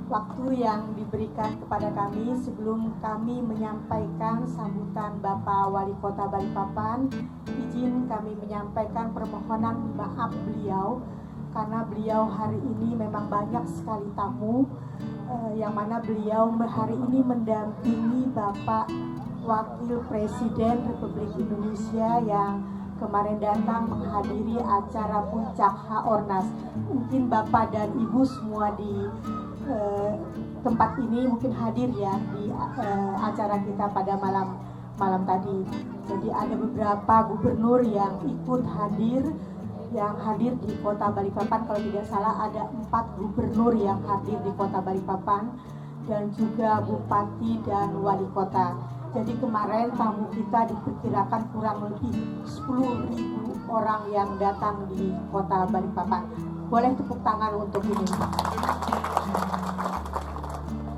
waktu yang diberikan kepada kami. Sebelum kami menyampaikan sambutan Bapak Wali Kota Balikpapan, izin kami menyampaikan permohonan maaf beliau karena beliau hari ini memang banyak sekali tamu, yang mana beliau hari ini mendampingi Bapak Wakil Presiden Republik Indonesia yang kemarin datang menghadiri acara puncak H-Ornas. Mungkin Bapak dan Ibu semua di tempat ini mungkin hadir ya di acara kita pada malam tadi. Jadi ada beberapa gubernur yang ikut hadir, yang hadir di Kota Balikpapan. Kalau tidak salah ada 4 gubernur yang hadir di Kota Balikpapan dan juga bupati dan wali kota. Jadi kemarin tamu kita diperkirakan kurang lebih 10.000 orang yang datang di Kota Balikpapan. Boleh tepuk tangan untuk ini.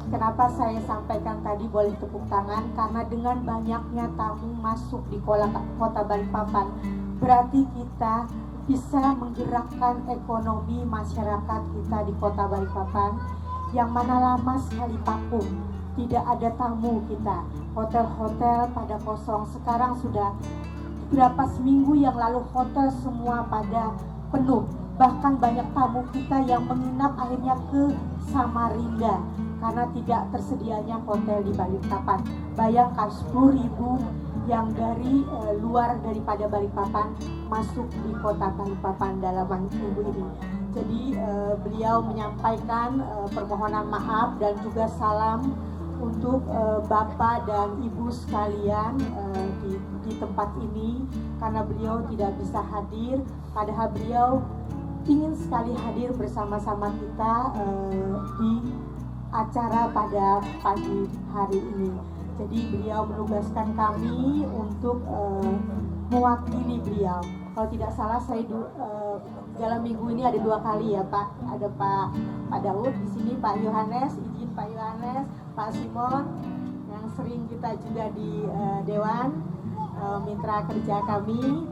Kenapa saya sampaikan tadi boleh tepuk tangan? Karena dengan banyaknya tamu masuk di Kota Balikpapan, berarti kita bisa menggerakkan ekonomi masyarakat kita di Kota Balikpapan yang mana lama sekali vakum. Tidak ada tamu kita, hotel-hotel pada kosong. Sekarang sudah berapa seminggu yang lalu hotel semua pada penuh. Bahkan banyak tamu kita yang menginap akhirnya ke Samarinda karena tidak tersedianya hotel di Balikpapan. Bayangkan 10.000 yang dari luar daripada Balikpapan masuk di Kota Balikpapan dalam minggu ini. Jadi beliau menyampaikan permohonan maaf dan juga salam untuk Bapak dan Ibu sekalian di tempat ini karena beliau tidak bisa hadir, padahal beliau ingin sekali hadir bersama-sama kita di acara pada pagi hari ini. Jadi beliau menugaskan kami untuk mewakili beliau. Kalau tidak salah saya dalam minggu ini ada 2 kali ya Pak. Ada Pak Daud di sini, Pak Yohanes, izin Pak Yohanes, Pak Simon yang sering kita juga di Dewan mitra kerja kami.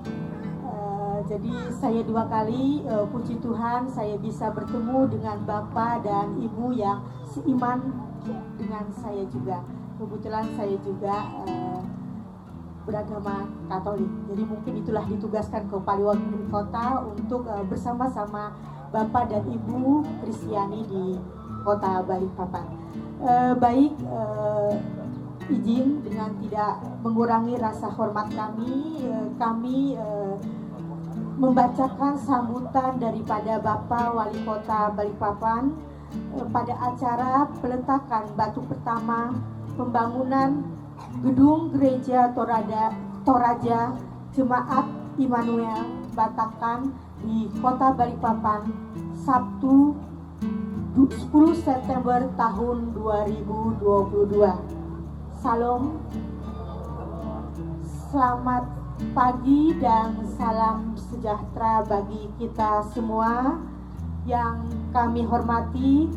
Jadi saya 2 kali puji Tuhan saya bisa bertemu dengan Bapak dan Ibu yang seiman dengan saya juga. Kebetulan saya juga beragama Katolik. Jadi mungkin itulah ditugaskan ke Wali Kota untuk bersama-sama Bapak dan Ibu Kristiani di Kota Balikpapan. Izin dengan tidak mengurangi rasa hormat kami membacakan sambutan daripada Bapak Wali Kota Balikpapan pada acara peletakan batu pertama pembangunan Gedung Gereja Toraja Jemaat Immanuel Batakan di Kota Balikpapan Sabtu 10 September tahun 2022. Salam, selamat pagi dan salam sejahtera bagi kita semua. Yang kami hormati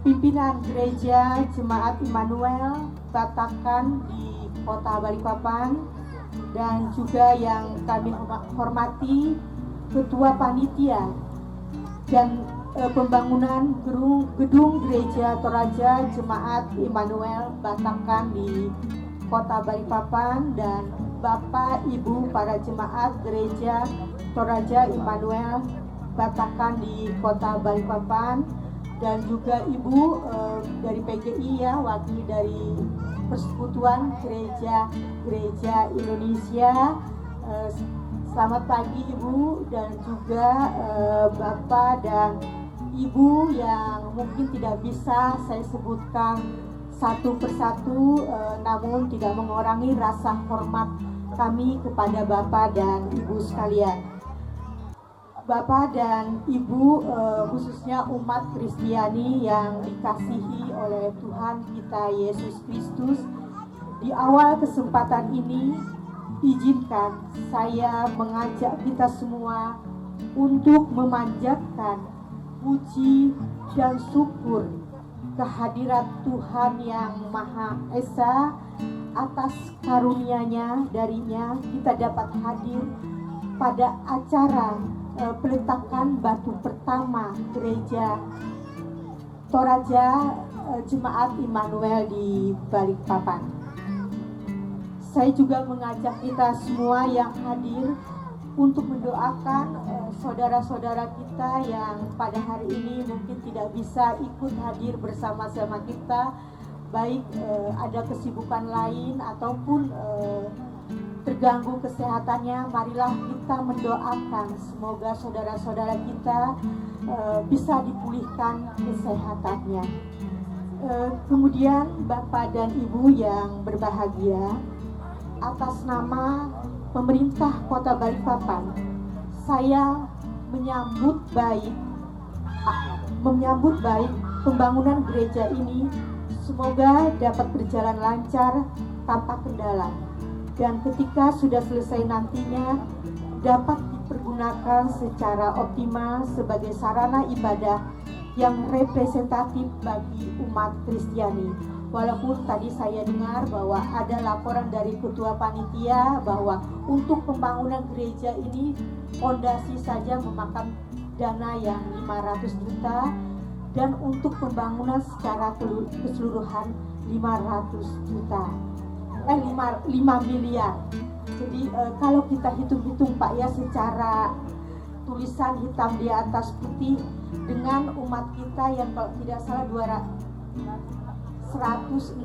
pimpinan Gereja Jemaat Immanuel Batakan di Kota Balikpapan dan juga yang kami hormati Ketua Panitia dan pembangunan Gedung Gereja Toraja Jemaat Immanuel Batakan di Kota Balikpapan dan Bapak Ibu para jemaat Gereja Toraja Immanuel Batakan di Kota Balikpapan dan juga Ibu dari PGI ya, wakil dari Persekutuan Gereja Indonesia. Selamat pagi Ibu dan juga Bapak dan Ibu yang mungkin tidak bisa saya sebutkan satu persatu, namun tidak mengurangi rasa hormat kami kepada Bapak dan Ibu sekalian. Bapak dan Ibu, khususnya umat Kristiani yang dikasihi oleh Tuhan kita Yesus Kristus, di awal kesempatan ini izinkan saya mengajak kita semua untuk memanjatkan puji dan syukur kehadirat Tuhan yang Maha Esa atas karunia-Nya. Darinya kita dapat hadir pada acara peletakan batu pertama gereja Toraja Jemaat Immanuel di Balikpapan. Saya juga mengajak kita semua yang hadir untuk mendoakan saudara-saudara kita yang pada hari ini mungkin tidak bisa ikut hadir bersama-sama kita, baik ada kesibukan lain ataupun terganggu kesehatannya. Marilah kita mendoakan semoga saudara-saudara kita bisa dipulihkan kesehatannya. Kemudian Bapak dan Ibu yang berbahagia, atas nama pemerintah Kota Balikpapan, saya menyambut baik pembangunan gereja ini. Semoga dapat berjalan lancar tanpa kendala, dan ketika sudah selesai nantinya dapat dipergunakan secara optimal sebagai sarana ibadah yang representatif bagi umat Kristiani. Walaupun tadi saya dengar bahwa ada laporan dari ketua panitia bahwa untuk pembangunan gereja ini fondasi saja memakan dana yang 500 juta dan untuk pembangunan secara keseluruhan 500 juta. 5 miliar. Jadi kalau kita hitung-hitung Pak ya, secara tulisan hitam di atas putih, dengan umat kita yang kalau tidak salah 168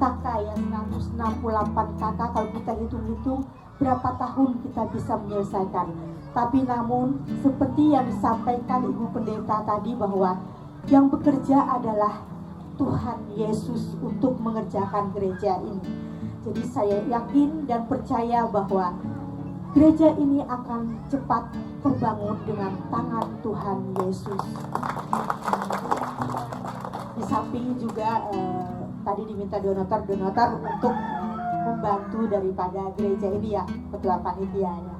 kakak ya, 168 kakak. Kalau kita hitung-hitung berapa tahun kita bisa menyelesaikan. Tapi namun seperti yang disampaikan Ibu Pendeta tadi bahwa yang bekerja adalah Tuhan Yesus untuk mengerjakan gereja ini. Jadi saya yakin dan percaya bahwa gereja ini akan cepat terbangun dengan tangan Tuhan Yesus. Di samping juga tadi diminta donatur untuk membantu daripada gereja ini ya, ketua panitianya.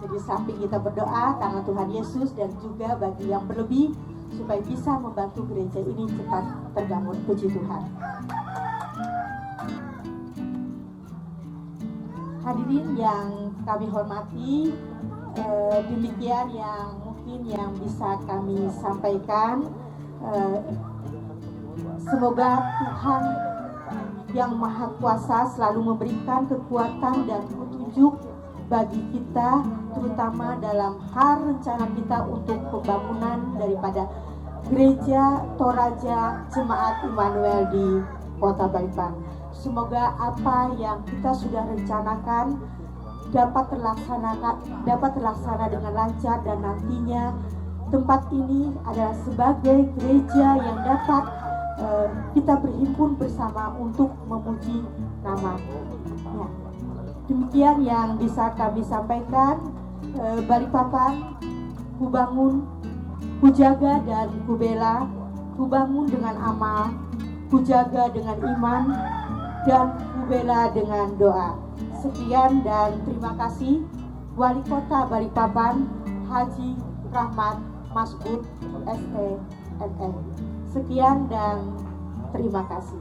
Jadi samping kita berdoa tangan Tuhan Yesus dan juga bagi yang berlebih supaya bisa membantu gereja ini cepat terbangun. Puji Tuhan. Hadirin yang kami hormati, demikian yang mungkin yang bisa kami sampaikan. Semoga Tuhan yang Maha Kuasa selalu memberikan kekuatan dan petunjuk bagi kita, terutama dalam hal rencana kita untuk pembangunan daripada Gereja Toraja Jemaat Immanuel di Kota Balikpapan. Semoga apa yang kita sudah rencanakan dapat terlaksana dengan lancar, dan nantinya tempat ini adalah sebagai gereja yang dapat kita berhimpun bersama untuk memuji nama. Ya. Demikian yang bisa kami sampaikan. Balikpapan, ku bangun, ku jaga dan ku bela, ku bangun dengan amal, ku jaga dengan iman, dan ku bela dengan doa. Sekian dan terima kasih. Wali Kota Balikpapan, Haji Rahmat Masud SE MM. Sekian dan terima kasih.